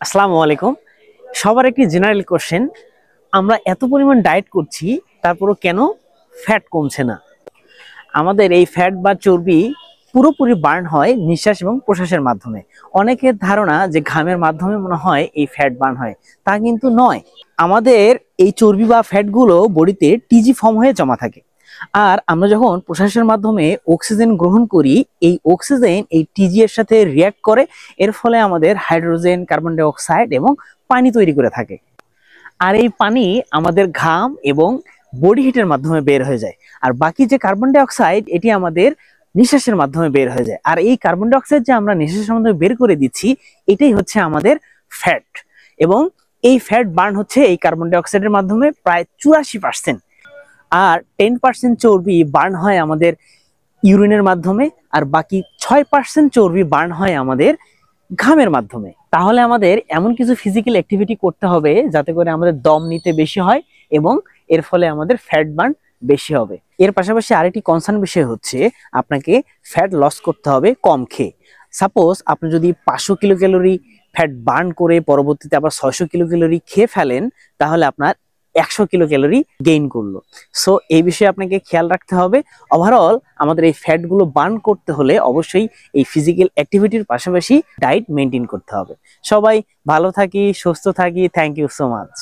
আসসালামু আলাইকুম। সবার একটি জেনারেল কোশ্চেন, আমরা এত পরিমাণ ডায়েট করছি তারপরও কেন ফ্যাট কমছে না? আমাদের এই ফ্যাট বা চর্বি পুরোপুরি বার্ন হয় নিঃশ্বাস এবং প্রশ্বাসের মাধ্যমে। অনেকের ধারণা যে ঘামের মাধ্যমে মনে হয় এই ফ্যাট বার্ন হয়, তা কিন্তু নয়। আমাদের এই চর্বি বা ফ্যাটগুলো বডিতে টিজি ফর্ম হয়ে জমা থাকে, আর আমরা যখন প্রশ্বাসের মাধ্যমে অক্সিজেন গ্রহণ করি, এই অক্সিজেন এই টিজি এর সাথে রিয়্যাক্ট করে, এর ফলে আমাদের হাইড্রোজেন, কার্বন ডাই অক্সাইড এবং পানি তৈরি করে থাকে। আর এই পানি আমাদের ঘাম এবং বডি হিটের মাধ্যমে বের হয়ে যায়। আর বাকি যে কার্বন ডাই অক্সাইড, এটি আমাদের নিঃশ্বাসের মাধ্যমে বের হয়ে যায়। আর এই কার্বন ডাই অক্সাইড যে আমরা নিঃশ্বাসের মাধ্যমে বের করে দিচ্ছি, এটাই হচ্ছে আমাদের ফ্যাট। এবং এই ফ্যাট বার্ন হচ্ছে এই কার্বন ডাই অক্সাইডের মাধ্যমে প্রায় 84%। আর 10% চর্বি বার্ন হয় আমাদের ইউরিনের মাধ্যমে, আর বাকি 6% চর্বি বার্ন হয় আমাদের ঘামের মাধ্যমে। তাহলে আমাদের এমন কিছু ফিজিক্যাল অ্যাক্টিভিটি করতে হবে যাতে করে আমাদের দম নিতে বেশি হয় এবং এর ফলে আমাদের ফ্যাট বার্ন বেশি হবে। এর পাশাপাশি আরেকটি কনসার্ন বিষয় হচ্ছে, আপনাকে ফ্যাট লস করতে হবে কম খেয়ে। সাপোজ আপনি যদি 500 কিলো ক্যালোরি ফ্যাট বার্ন করে পরবর্তীতে আবার 600 কিলো ক্যালোরি খেয়ে ফেলেন, তাহলে আপনার 100 কিলো ক্যালোরি গেইন করলো। সো এই বিষয়ে আপনাকে খেয়াল রাখতে হবে। ওভারঅল আমাদের এই ফ্যাটগুলো বার্ন করতে হলে অবশ্যই এই ফিজিক্যাল অ্যাক্টিভিটির পাশাপাশি ডায়েট মেনটেন করতে হবে। সবাই ভালো থাকি, সুস্থ থাকি। Thank you so much.